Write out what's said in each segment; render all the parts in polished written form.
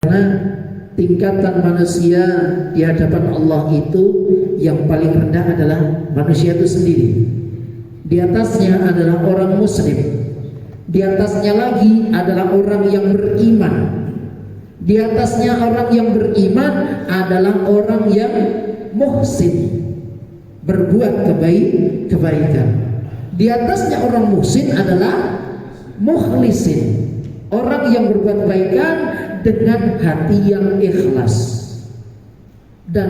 Karena tingkatan manusia di hadapan Allah itu yang paling rendah adalah manusia itu sendiri. Di atasnya adalah orang muslim. Di atasnya lagi adalah orang yang beriman. Di atasnya orang yang beriman adalah orang yang muhsin, berbuat kebaikan. Di atasnya orang muhsin adalah mukhlisin, orang yang berbuat kebaikan dengan hati yang ikhlas. Dan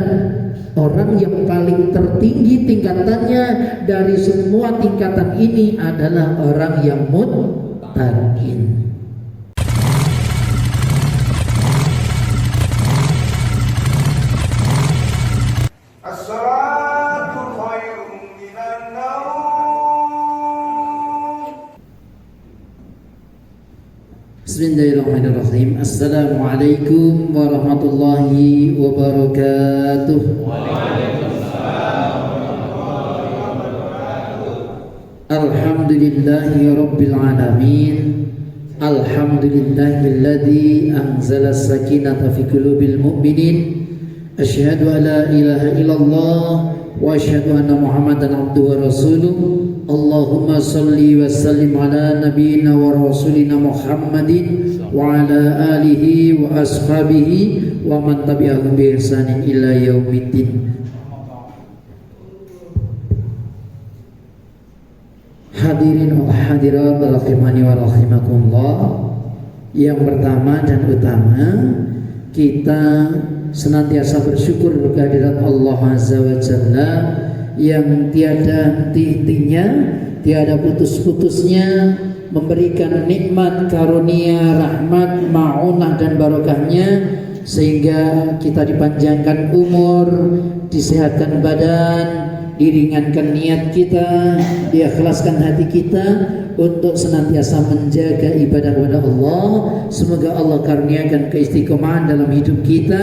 orang yang paling tertinggi tingkatannya dari semua tingkatan ini adalah orang yang muttaqin. Bismillahirrahmanirrahim. Assalamualaikum warahmatullahi wabarakatuh. Alhamdulillahi rabbil alamin. Alhamdulillahilladzi anzala as-sakinata fi qulubil mu'minin. Asyhadu an la ilaha illallah wa asyhadu anna Muhammadan abduhu wa rasuluh. Allahumma salli wa sallim ala nabiyyina wa rasulina Muhammadin wa ala alihi wa ashabihi wa man tabi'ahum bi ihsanin ila yaumiddin. Hadirin wa hadirat rahimani wa rahimakumullah. Yang pertama dan utama, kita senantiasa bersyukur kehadirat Allah Azza wa Jalla yang tiada henti-hentinya, tiada putus-putusnya, memberikan nikmat, karunia, rahmat, ma'unah dan barokahnya, sehingga kita dipanjangkan umur, disehatkan badan, diringankan niat kita, diikhlaskan hati kita untuk senantiasa menjaga ibadah kepada Allah. Semoga Allah karuniakan keistiqomahan dalam hidup kita,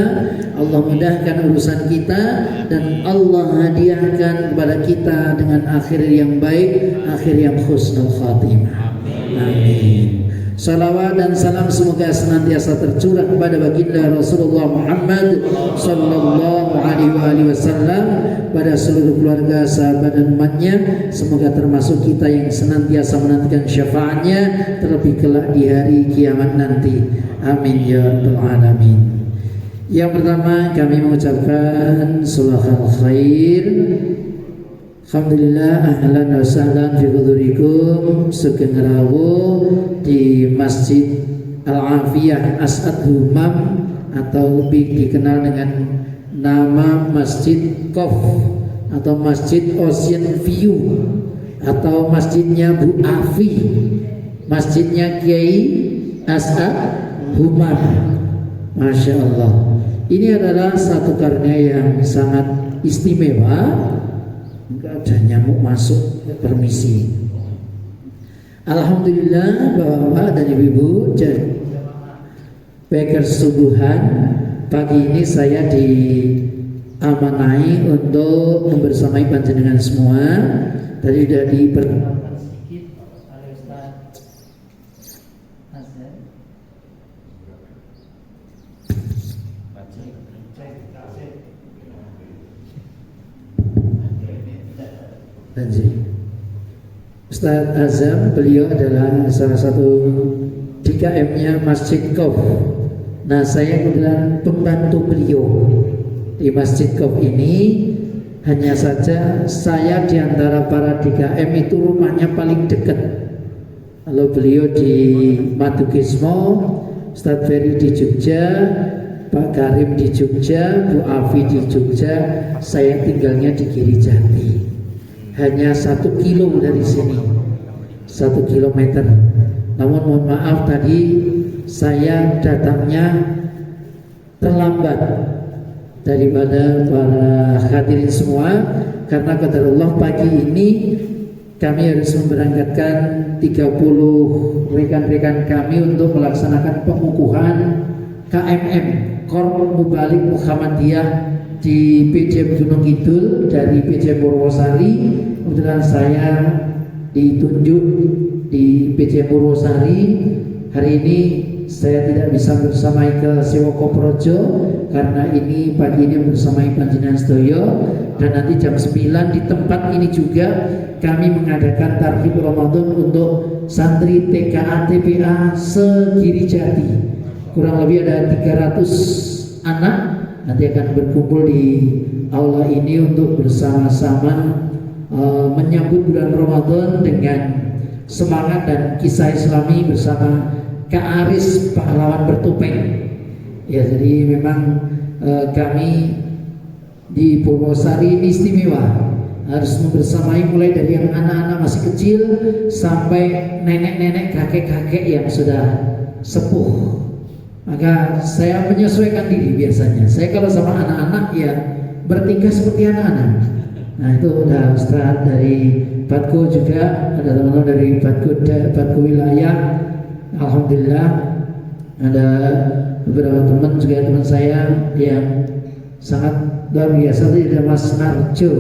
Allah mudahkan urusan kita, dan Allah hadiahkan kepada kita dengan akhir yang baik, akhir yang husnul khatimah. Amin. Salawat dan salam semoga senantiasa tercurah kepada baginda Rasulullah Muhammad sallallahu alaihi wasallam, pada seluruh keluarga, sahabat dan umatnya. Semoga termasuk kita yang senantiasa menantikan syafaatnya terlebih kelak di hari kiamat nanti. Amin ya rabbal alamin. Yang pertama kami mengucapkan sulhul khair. Alhamdulillah, ahlan wa sahlan fi hudurikum, sugeng rawuh di Masjid Al-Afiyah As'ad Humam, atau lebih dikenal dengan nama Masjid Qof atau Masjid Ocean View atau masjidnya Bu Afi, masjidnya Kiai As'ad Humam. Masya Allah, ini adalah satu karunia yang sangat istimewa. Enggak ada nyamuk masuk, permisi. Alhamdulillah, bapak-bapak dan ibu-ibu, Beker subuhan pagi ini saya diamanai untuk membersamai panjenengan semua. Tadi sudah diperkenalkan sedikit oleh Ustaz Azhar. Ustaz Azam, beliau adalah salah satu DKM-nya Masjid Qof. Nah, saya kebetulan pembantu beliau di Masjid Qof ini. Hanya saja saya di antara para DKM itu rumahnya paling dekat. Kalau beliau di Madukismo, Ustaz Ferry di Jogja, Pak Karim di Jogja, Bu Afi di Jogja, saya tinggalnya di Girijati. Hanya 1 kilo dari sini, 1 kilometer. Namun mohon maaf tadi saya datangnya terlambat daripada para hadirin semua, karena qadarullah pagi ini kami harus memberangkatkan 30 rekan-rekan kami untuk melaksanakan pengukuhan KMM, Korps Mubalik Muhammadiyah di PJ Gunung Kidul dari PJ Purwosari. Kebetulan saya ditunjuk di PJ Purwosari. Hari ini saya tidak bisa bersamai ke Sewoko Projo karena ini pagi ini bersamai panjenengan sedoyo, dan nanti jam 9 di tempat ini juga kami mengadakan tarhib Ramadan untuk santri TKA TPA Segiri Jati. Kurang lebih ada 300 anak nanti akan berkumpul di aula ini untuk bersama-sama menyambut bulan Ramadan dengan semangat dan kisah Islami bersama Kak Aris pahlawan bertopeng. Ya, jadi memang kami di Purwosari ini istimewa, harus membersamai mulai dari yang anak-anak masih kecil sampai nenek-nenek, kakek-kakek yang sudah sepuh. Maka saya menyesuaikan diri biasanya. Saya kalau sama anak-anak ya bertingkah seperti anak-anak. Nah itu udah Ustaz dari Batko juga, ada teman-teman dari Batko wilayah. Alhamdulillah ada beberapa teman juga, teman saya yang sangat luar biasa. Tadi ada Mas Narjo.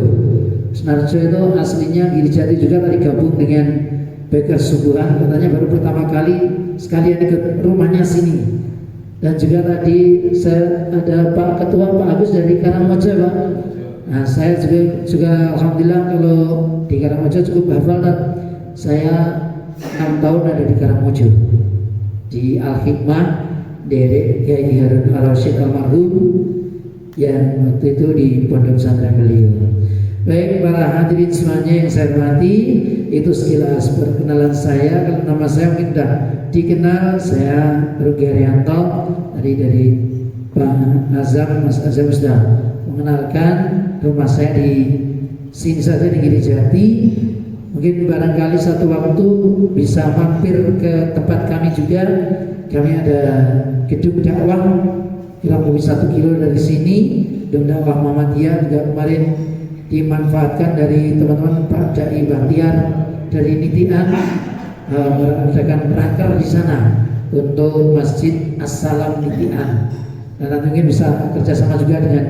Mas Narjo itu aslinya Giri Jati juga, tadi gabung dengan Baker Subuhan, katanya baru pertama kali sekalian ikut rumahnya sini. Dan juga tadi saya ada Pak Ketua Pak Agus dari Karangmojo, Pak. Nah saya juga Alhamdulillah kalau di Karangmojo cukup hafal, dan saya 6 tahun ada di Karangmojo di Al-Hikmah dari Kiai Harun Al-Rasyid almarhum yang waktu itu di pondok pesantren beliau. Baik para hadirin semuanya yang saya hormati, itu sekilas perkenalan saya. Kalau nama saya mungkin sudah dikenal, saya Rugi Arianto dari Pak Azam. Mas Azam sudah mengenalkan rumah saya di sini saja di Giri Jati. Mungkin barangkali satu waktu bisa mampir ke tempat kami juga. Kami ada gedung dakwah kurang lebih 1 kilo dari sini, gedung dakwah Muhammadiyah, juga kemarin dimanfaatkan dari teman-teman Pak Dai Bahtiar dari Nitian, mengadakan praker di sana untuk Masjid Assalam Nitian. Dan nanti mungkin bisa kerjasama juga dengan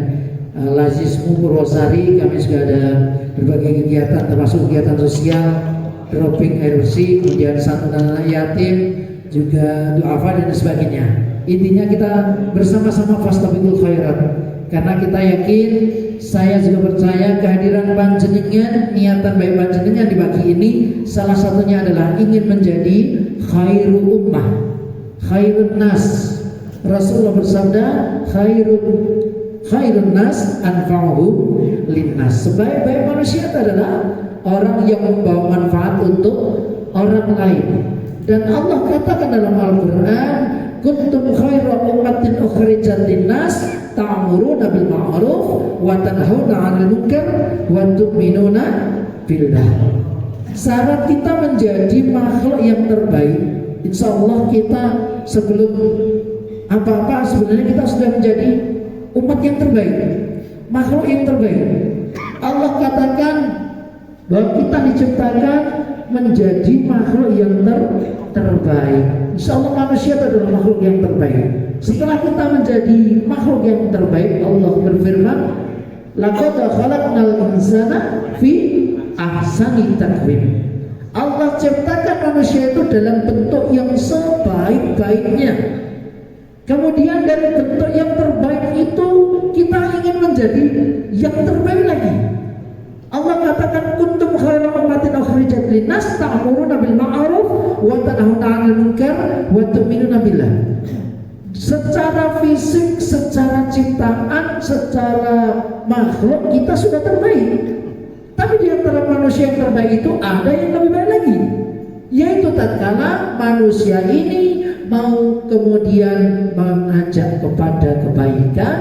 Lazismu Purwosari. Kami juga ada berbagai kegiatan, termasuk kegiatan sosial, dropping air bersih, kemudian santunan anak yatim, juga duafa dan sebagainya. Intinya kita bersama-sama fastabiqul khairat, karena kita yakin, saya juga percaya kehadiran panjenengan, niatan baik panjenengan di pagi ini salah satunya adalah ingin menjadi khairul ummah, khairun nas. Rasulullah bersabda, khairun nas anfa'uhum linnas. Sebaik-baik manusia adalah orang yang membawa manfaat untuk orang lain. Dan Allah katakan dalam Al-Quran, kuntum khairu ummatin ukhrijat linnas ta'muruna bil ma'ruf wa tanhauna 'anil munkar wa tu'minuna billah. Syarat kita menjadi makhluk yang terbaik, insya Allah kita sebelum apa-apa sebenarnya kita sudah menjadi umat yang terbaik, makhluk yang terbaik. Allah katakan bahwa kita diciptakan menjadi makhluk yang terbaik. Insya Allah manusia itu adalah makhluk yang terbaik. Setelah kita menjadi makhluk yang terbaik, Allah berfirman, laqad khalaqnal insana fi ahsani taqwim. Allah ciptakan manusia itu dalam bentuk yang sebaik-baiknya. Kemudian dari bentuk yang terbaik itu kita ingin menjadi yang terbaik lagi. Allah katakan kuntum khairu ummatin ukhrijat linnas ta'muruna bil ma'ruf wa tanhauna 'anil munkar wa tu'minuna billah. Secara fisik, secara ciptaan, secara makhluk kita sudah terbaik. Tapi di antara manusia yang terbaik itu ada yang lebih baik lagi, yaitu tatkala manusia ini mau kemudian mengajak kepada kebaikan,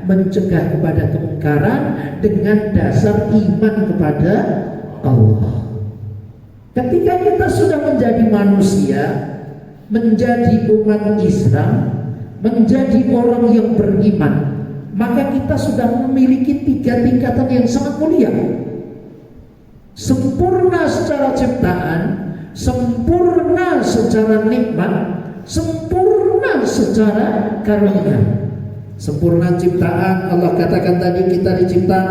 mencegah kepada kemungkaran dengan dasar iman kepada Allah. Ketika kita sudah menjadi manusia, menjadi umat Islam, menjadi orang yang beriman, maka kita sudah memiliki 3 tingkatan yang sangat mulia. Sempurna secara ciptaan, sempurna secara nikmat, sempurna secara karunia. Sempurna ciptaan, Allah katakan tadi kita dicipta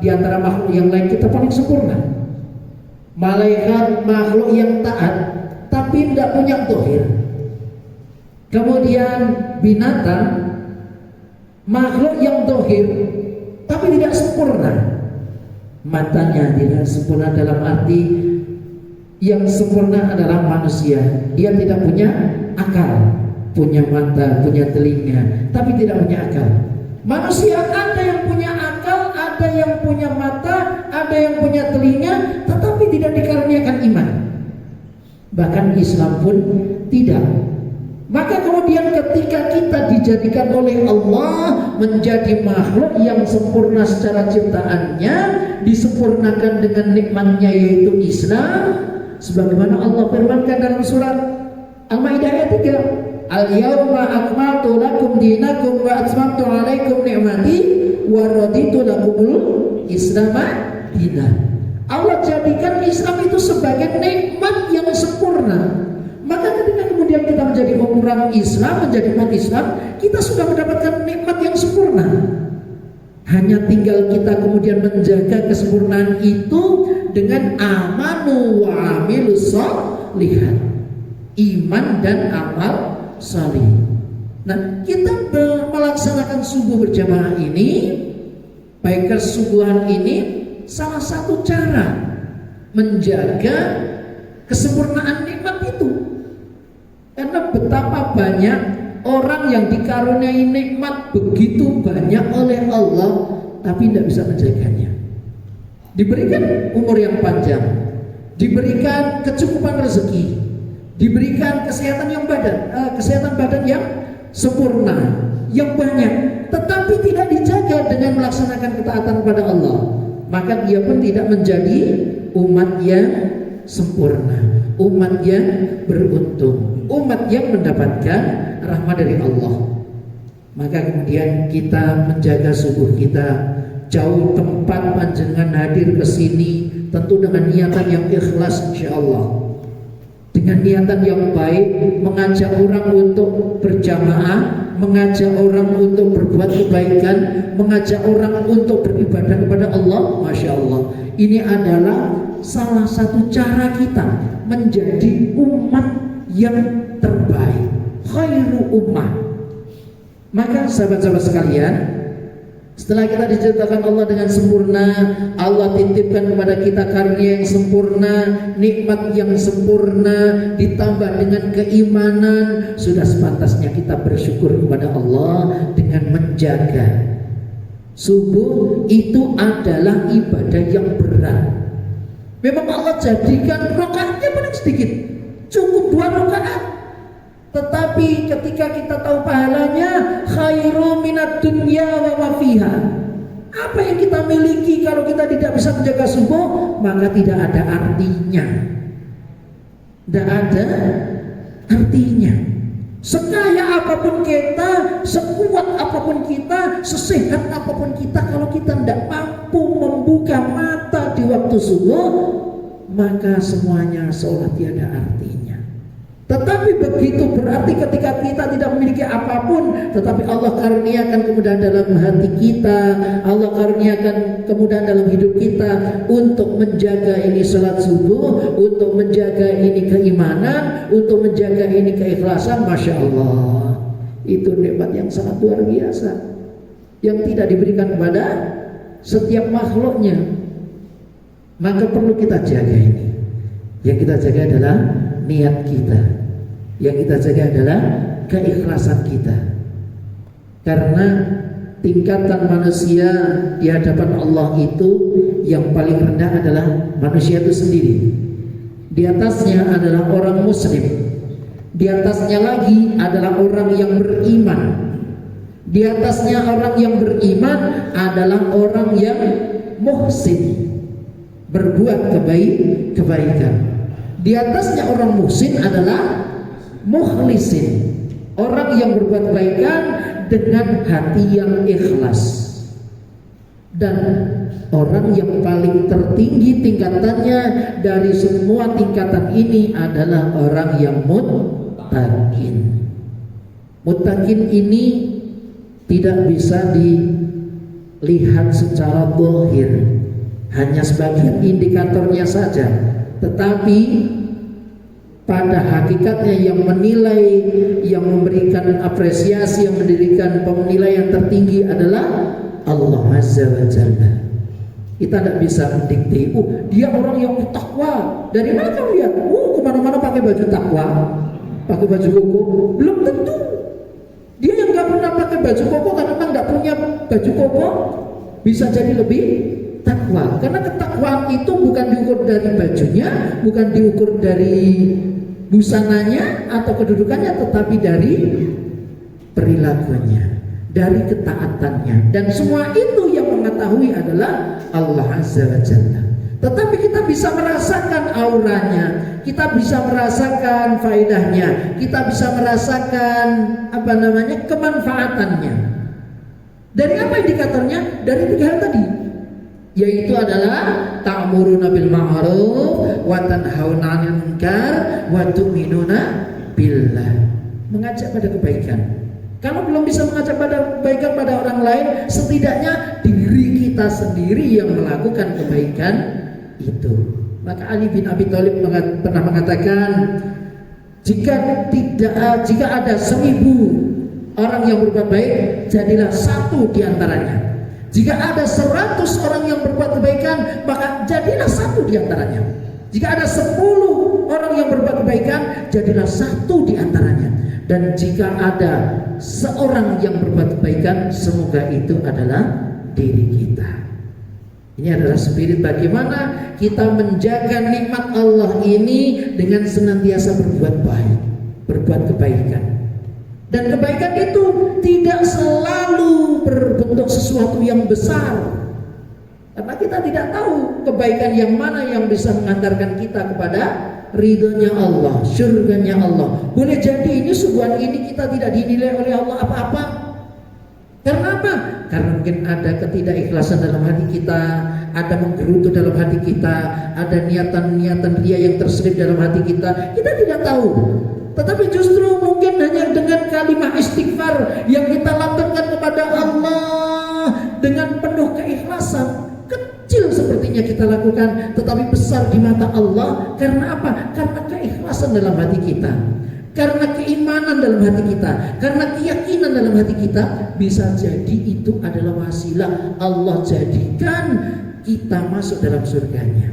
di antara makhluk yang lain kita paling sempurna. Malaikat makhluk yang taat tapi tidak punya zahir. Kemudian binatang, makhluk yang dohir tapi tidak sempurna. Matanya tidak sempurna dalam arti yang sempurna adalah manusia. Dia tidak punya akal, punya mata, punya telinga, tapi tidak punya akal. Manusia ada yang punya akal, ada yang punya mata, ada yang punya telinga, tetapi tidak dikaruniakan iman. Bahkan Islam pun tidak. Maka kemudian ketika kita dijadikan oleh Allah menjadi makhluk yang sempurna secara ciptaannya, disempurnakan dengan nikmatnya yaitu Islam, sebagaimana Allah firmankan dalam surat Al-Maidah ayat 3, Al-yawma akmaltu lakum dinakum wa atmamtu alaikum ni'mati wa raditu lakumul Islama dinan. Allah jadikan Islam itu sebagai nikmat yang sempurna. Maka ketika kemudian kita menjadi orang Islam, menjadi umat Islam, kita sudah mendapatkan nikmat yang sempurna. Hanya tinggal kita kemudian menjaga kesempurnaan itu dengan amanu wa amilus sholihat, iman dan amal salih. Nah, kita melaksanakan subuh berjamaah ini, baik kesubuhan ini, salah satu cara menjaga kesempurnaan nikmat itu. Karena betapa banyak orang yang dikaruniai nikmat begitu banyak oleh Allah, tapi tidak bisa menjaganya. Diberikan umur yang panjang, diberikan kecukupan rezeki, diberikan kesehatan badan yang sempurna, yang banyak, tetapi tidak dijaga dengan melaksanakan ketaatan kepada Allah, maka dia pun tidak menjadi umat yang sempurna, umat yang beruntung, umat yang mendapatkan rahmat dari Allah. Maka kemudian kita menjaga subuh kita, jauh tempat panjenengan hadir ke sini tentu dengan niatan yang ikhlas insyaallah, dengan niatan yang baik, mengajak orang untuk berjamaah, mengajak orang untuk berbuat kebaikan, mengajak orang untuk beribadah kepada Allah. Masya Allah, ini adalah salah satu cara kita menjadi umat yang terbaik, khairu ummah. Maka sahabat-sahabat sekalian, setelah kita diciptakan Allah dengan sempurna, Allah titipkan kepada kita karunia yang sempurna, nikmat yang sempurna, ditambah dengan keimanan, sudah sepantasnya kita bersyukur kepada Allah dengan menjaga. Subuh itu adalah ibadah yang berat. Memang Allah jadikan rakaatnya paling sedikit, cukup 2 rakaat. Tetapi ketika kita tahu pahalanya, khairu minad dunya wa ma fiha. Apa yang kita miliki kalau kita tidak bisa menjaga subuh, maka tidak ada artinya. Tidak ada artinya. Sekaya apapun kita, sekuat apapun kita, sesehat apapun kita, kalau kita tidak mampu membuka mata di waktu subuh, maka semuanya seolah tiada artinya. Tetapi begitu berarti ketika kita tidak memiliki apapun, tetapi Allah karuniakan kemudahan dalam hati kita, Allah karuniakan kemudahan dalam hidup kita untuk menjaga ini salat subuh, untuk menjaga ini keimanan, untuk menjaga ini keikhlasan. Masya Allah, itu nikmat yang sangat luar biasa, yang tidak diberikan kepada setiap makhluknya. Maka perlu kita jaga ini. Yang kita jaga adalah niat kita, yang kita jaga adalah keikhlasan kita. Karena tingkatan manusia di hadapan Allah itu yang paling rendah adalah manusia itu sendiri. Di atasnya adalah orang muslim, di atasnya lagi adalah orang yang beriman, di atasnya orang yang beriman adalah orang yang muhsin, berbuat kebaikan. Di atasnya orang muhsin adalah mukhlisin, orang yang berbuat kebaikan dengan hati yang ikhlas. Dan orang yang paling tertinggi tingkatannya dari semua tingkatan ini adalah orang yang muttaqin. Muttaqin ini tidak bisa dilihat secara zahir, hanya sebagian indikatornya saja. Tetapi pada hakikatnya yang menilai, yang memberikan apresiasi, yang mendirikan penilaian tertinggi adalah Allah Azza wa Jalla. Kita tidak bisa mendikte, dia orang yang takwa. Dari mana kamu lihat? Kemana-mana pakai baju takwa, pakai baju koko. Belum tentu. Dia yang nggak pernah pakai baju koko karena memang nggak punya baju koko, bisa jadi lebih takwa. Karena ketakwaan itu bukan diukur dari bajunya, bukan diukur dari busananya atau kedudukannya, tetapi dari perilakunya, dari ketaatannya. Dan semua itu yang mengetahui adalah Allah Azza wa Jalla. Tetapi kita bisa merasakan auranya, kita bisa merasakan faedahnya, kita bisa merasakan kemanfaatannya. Dari apa indikatornya? Dari 3 hal tadi, yaitu adalah ta'muruna bil ma'ruf wa tanhauna 'anil munkar wa tu'minuna billah. Mengajak pada kebaikan. Kalau belum bisa mengajak pada kebaikan pada orang lain, setidaknya diri kita sendiri yang melakukan kebaikan itu. Maka Ali bin Abi Thalib pernah mengatakan, jika ada 1000 orang yang berbuat baik, jadilah 1 di antaranya. Jika ada 100 orang yang berbuat kebaikan, maka jadilah 1 di antaranya. Jika ada 10 orang yang berbuat kebaikan, jadilah 1 di antaranya. Dan jika ada seorang yang berbuat kebaikan, semoga itu adalah diri kita. Ini adalah spirit bagaimana kita menjaga nikmat Allah ini dengan senantiasa berbuat baik, berbuat kebaikan. Dan kebaikan itu tidak selalu berbentuk sesuatu yang besar, karena kita tidak tahu kebaikan yang mana yang bisa mengantarkan kita kepada ridhonya Allah, surganya Allah. Boleh jadi ini suguhan ini kita tidak dinilai oleh Allah apa-apa. Karena apa? Karena mungkin ada ketidakikhlasan dalam hati kita, ada menggerutu dalam hati kita, ada niatan-niatan ria yang terselip dalam hati kita. Kita tidak tahu. Tetapi justru mungkin hanya dengan kalimat istighfar yang kita lantunkan kepada Allah dengan penuh keikhlasan, kecil sepertinya kita lakukan, tetapi besar di mata Allah. Karena apa? Karena keikhlasan dalam hati kita, karena keimanan dalam hati kita, karena keyakinan dalam hati kita. Bisa jadi itu adalah wasilah Allah jadikan kita masuk dalam surganya.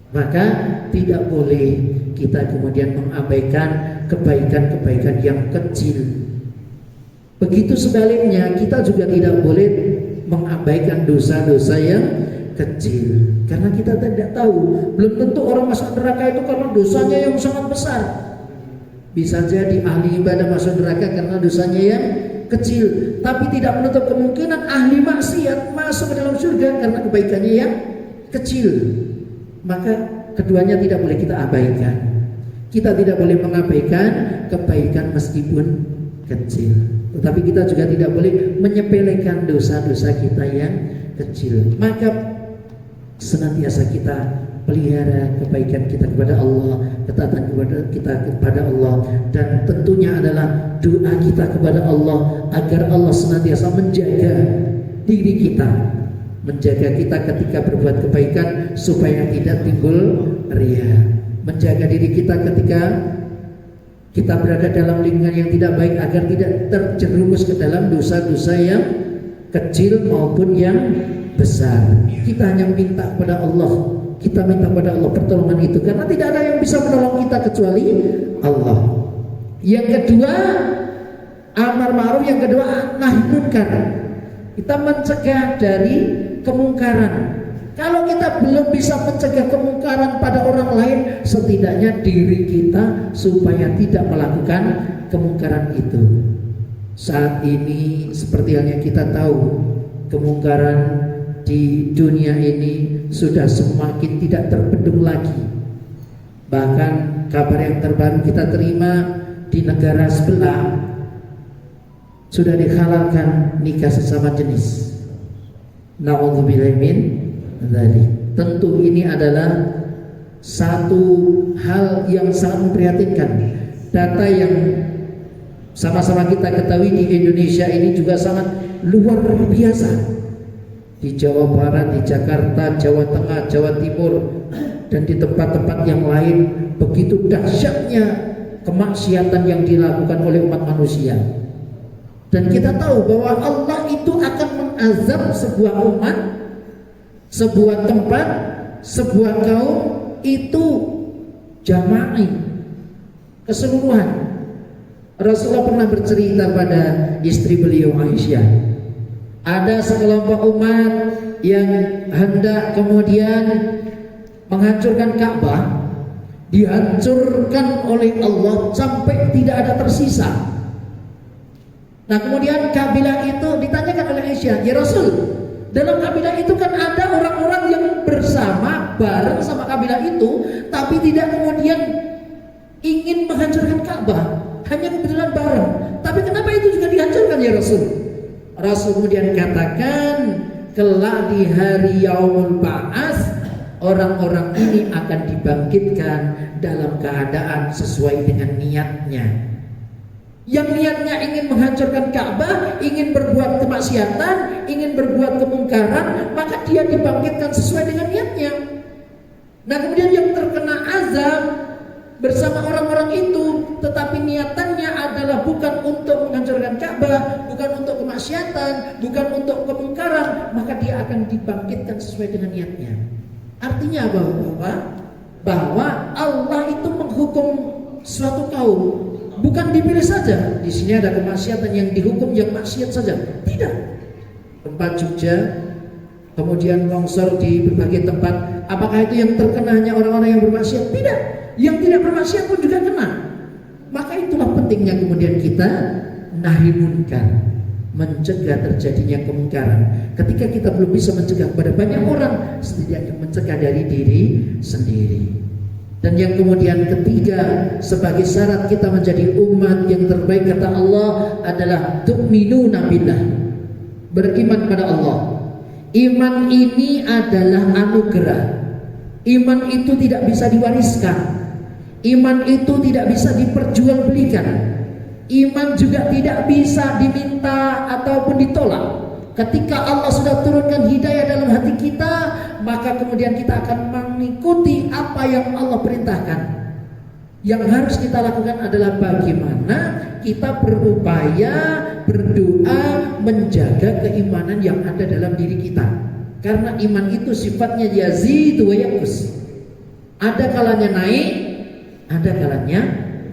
Maka tidak boleh kita kemudian mengabaikan kebaikan-kebaikan yang kecil. Begitu sebaliknya, kita juga tidak boleh mengabaikan dosa-dosa yang kecil, karena kita tidak tahu. Belum tentu orang masuk neraka itu karena dosanya yang sangat besar. Bisa jadi ahli ibadah masuk neraka karena dosanya yang kecil, tapi tidak menutup kemungkinan ahli maksiat masuk ke dalam surga karena kebaikannya yang kecil. Maka keduanya tidak boleh kita abaikan. Kita tidak boleh mengabaikan kebaikan meskipun kecil, tetapi kita juga tidak boleh menyepelekan dosa-dosa kita yang kecil. Maka senantiasa kita pelihara kebaikan kita kepada Allah, ketaatan kita kepada Allah, dan tentunya adalah doa kita kepada Allah agar Allah senantiasa menjaga diri kita, menjaga kita ketika berbuat kebaikan supaya tidak timbul ria, menjaga diri kita ketika kita berada dalam lingkungan yang tidak baik agar tidak terjerumus ke dalam dosa-dosa yang kecil maupun yang besar. Kita hanya minta kepada Allah, kita minta kepada Allah pertolongan itu, karena tidak ada yang bisa menolong kita kecuali Allah. Yang kedua, amar ma'ruf. Yang kedua, nahi munkar. Kita mencegah dari kemungkaran. Kalau kita belum bisa mencegah kemungkaran pada orang lain, setidaknya diri kita supaya tidak melakukan kemungkaran itu. Saat ini seperti halnya kita tahu, kemungkaran di dunia ini sudah semakin tidak terbendung lagi. Bahkan kabar yang terbaru kita terima, di negara sebelah sudah dihalalkan nikah sesama jenis. Na'udzubillahi min dzalik. Tentu ini adalah satu hal yang sangat memprihatinkan. Data yang sama-sama kita ketahui di Indonesia ini juga sangat luar biasa. Di Jawa Barat, di Jakarta, Jawa Tengah, Jawa Timur, dan di tempat-tempat yang lain begitu dahsyatnya kemaksiatan yang dilakukan oleh umat manusia. Dan kita tahu bahwa Allah itu akan mengazab sebuah umat, sebuah tempat, sebuah kaum itu jama'i, keseluruhan. Rasulullah pernah bercerita pada istri beliau Aisyah, ada sekelompok umat yang hendak kemudian menghancurkan Ka'bah, dihancurkan oleh Allah sampai tidak ada tersisa. Nah kemudian kabilah itu ditanyakan oleh Aisyah, ya Rasul, dalam kabilah itu kan ada orang-orang yang bersama bareng sama kabilah itu, tapi tidak kemudian ingin menghancurkan Ka'bah, hanya kebetulan bareng. Tapi kenapa itu juga dihancurkan ya Rasul? Rasul kemudian katakan, kelak di hari Yaumul Ba'ats, orang-orang ini akan dibangkitkan dalam keadaan sesuai dengan niatnya. Yang niatnya ingin menghancurkan Ka'bah, ingin berbuat kemaksiatan, ingin berbuat kemungkaran, maka dia dibangkitkan sesuai dengan niatnya. Nah kemudian yang terkena azab bersama orang-orang itu, tetapi niatannya adalah bukan untuk menghancurkan Ka'bah, bukan untuk kemaksiatan, bukan untuk kemungkaran, maka dia akan dibangkitkan sesuai dengan niatnya. Artinya bahwa Allah itu menghukum suatu kaum bukan dipilih saja. Di sini ada kemaksiatan yang dihukum yang maksiat saja. Tidak. Tempat Jogja, kemudian longsor di berbagai tempat. Apakah itu yang terkena hanya orang-orang yang bermaksiat? Tidak. Yang tidak bermaksiat pun juga kena. Maka itulah pentingnya kemudian kita nahi munkar, mencegah terjadinya kemungkaran. Ketika kita belum bisa mencegah pada banyak orang, setidaknya mencegah dari diri sendiri. Dan yang kemudian ketiga, sebagai syarat kita menjadi umat yang terbaik kata Allah adalah tu'minuna billah, beriman pada Allah. Iman ini adalah anugerah. Iman itu tidak bisa diwariskan. Iman itu tidak bisa diperjualbelikan. Iman juga tidak bisa diminta ataupun ditolak. Ketika Allah sudah turunkan hidayah dalam hati kita, maka kemudian kita akan mengikuti apa yang Allah perintahkan. Yang harus kita lakukan adalah bagaimana kita berupaya, berdoa, menjaga keimanan yang ada dalam diri kita. Karena iman itu sifatnya yazidu wa yanqus. Ada kalanya naik, ada kalanya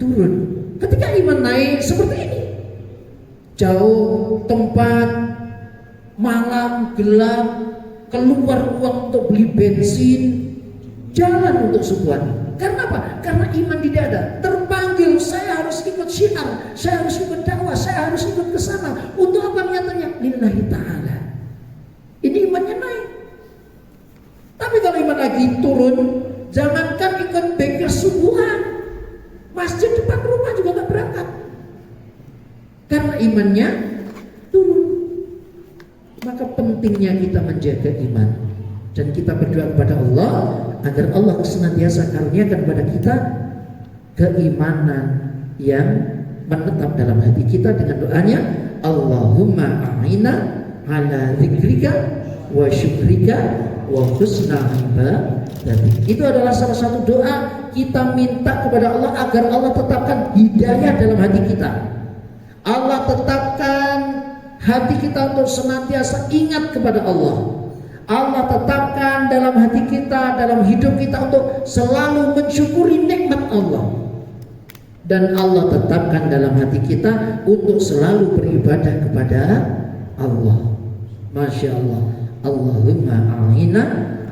turun. Ketika iman naik seperti ini, jauh tempat, malam, gelap, keluar uang untuk beli bensin, jalan untuk sebuah. Karena apa? Karena iman di dada. Terpanggil, saya harus ikut syiar, saya harus ikut dakwah, saya harus ikut ke sana. Untuk apa niatannya? Lillahi ta'ala. Ini imannya naik. Tapi kalau iman lagi turun, jangankan ikut bengkel subuhan, masjid depan rumah juga gak berangkat. Karena imannya turun. Maka pentingnya kita menjaga iman, dan kita berdoa kepada Allah agar Allah senantiasa karuniakan kepada kita keimanan yang menetap dalam hati kita dengan doanya, Allahumma a'ina ala dzikrika wa syukrika wa husna ibadatik. Itu adalah salah satu doa kita minta kepada Allah agar Allah tetapkan hidayah dalam hati kita. Allah tetapkan hati kita untuk senantiasa ingat kepada Allah. Allah tetapkan dalam hati kita, dalam hidup kita untuk selalu mensyukuri nikmat Allah. Dan Allah tetapkan dalam hati kita untuk selalu beribadah kepada Allah. Masya Allah. Allahumma a'ina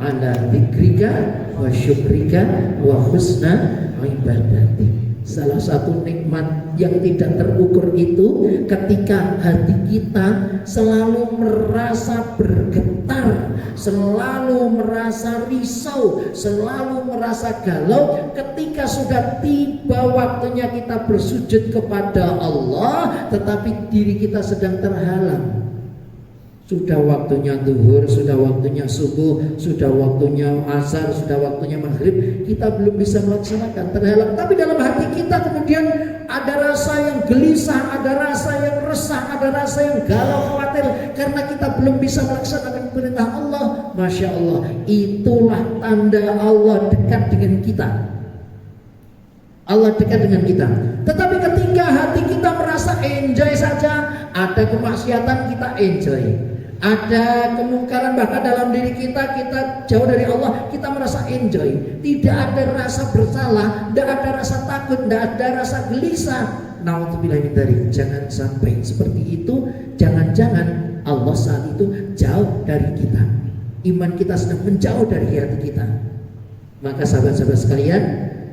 ala dzikrika wa syukrika wa husna ibadatik. Salah satu nikmat yang tidak terukur itu ketika hati kita selalu merasa bergetar, selalu merasa risau, selalu merasa galau. Ketika sudah tiba waktunya kita bersujud kepada Allah, tetapi diri kita sedang terhalang. Sudah waktunya zuhur, sudah waktunya subuh, sudah waktunya asar, sudah waktunya maghrib, kita belum bisa melaksanakan, terhalang. Tapi dalam hati kita kemudian ada rasa yang gelisah, ada rasa yang resah, ada rasa yang galau, khawatir karena kita belum bisa melaksanakan perintah Allah. Masya Allah, itulah tanda Allah dekat dengan kita. Allah dekat dengan kita. Tetapi ketika hati kita merasa enjoy saja, ada kemaksiatan kita enjoy, ada kemungkaran bahkan dalam diri kita jauh dari Allah, kita merasa enjoy, tidak ada rasa bersalah, tidak ada rasa takut, tidak ada rasa gelisah. Nauzubillah min dzalik. Jangan sampai seperti itu. Jangan-jangan Allah saat itu jauh dari kita, iman kita sedang menjauh dari hati kita. Maka sahabat-sahabat sekalian,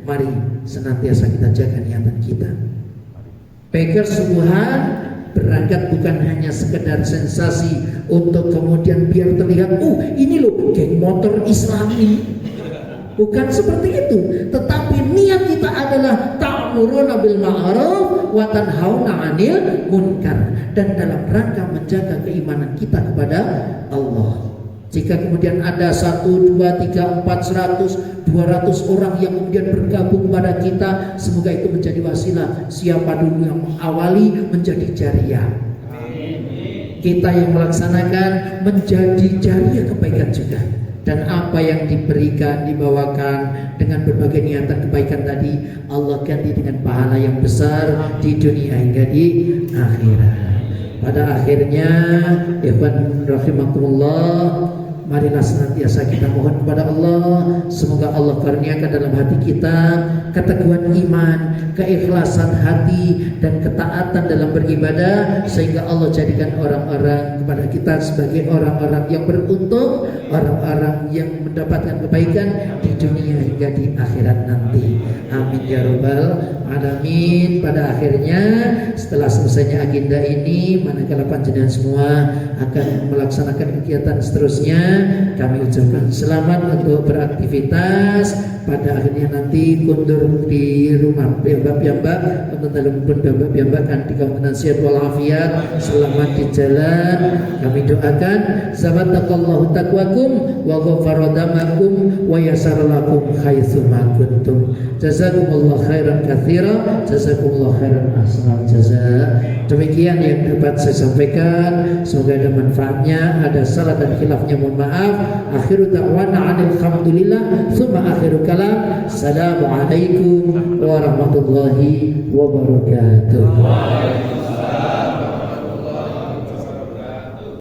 mari senantiasa kita jaga niatan kita. Peker subuhan berangkat bukan hanya sekedar sensasi untuk kemudian biar terlihat, ini loh geng motor Islami. Bukan seperti itu. Tetapi niat kita adalah ta'muruna bil ma'ruf wa tanhauna 'anil munkar, dan dalam rangka menjaga keimanan kita kepada Allah. Jika kemudian ada 1, 2, 3, 4, 100, 200 orang yang kemudian bergabung pada kita, semoga itu menjadi wasilah. Siapa dulu yang mengawali menjadi jariah, kita yang melaksanakan menjadi jariah kebaikan juga. Dan apa yang diberikan, dibawakan dengan berbagai niatan kebaikan tadi, Allah ganti dengan pahala yang besar di dunia hingga di akhirat. Pada akhirnya, ikhwan rahimakumullah, marilah senantiasa kita mohon kepada Allah, semoga Allah karuniakan dalam hati kita keteguhan iman, keikhlasan hati, dan ketaatan dalam beribadah, sehingga Allah jadikan orang-orang kepada kita sebagai orang-orang yang beruntung, orang-orang yang mendapatkan kebaikan di dunia hingga di akhirat nanti. Amin ya rabbal alamin. Pada akhirnya, setelah selesainya agenda ini, manakala panjenengan semua akan melaksanakan kegiatan seterusnya, kami ucapkan selamat untuk beraktivitas. Pada akhirnya nanti kundur di rumah piyambak-piyambak, teman-teman piyambak kan di kawanan sehat walafiat, selamat di jalan. Kami doakan sabatakallahu taqwakum wa ghafara damakum wa yasarlakum haitsu ma kuntum. Jazakumullah khairan katsira, jazakumullah khairan ahsanal jazaa. Demikian yang dapat saya sampaikan, semoga ada manfaatnya. Ada salah dan khilafnya mohon maaf. Akhiru da'wana alhamdulillah, tsumma akhiru kalam assalamualaikum warahmatullahi wabarakatuh.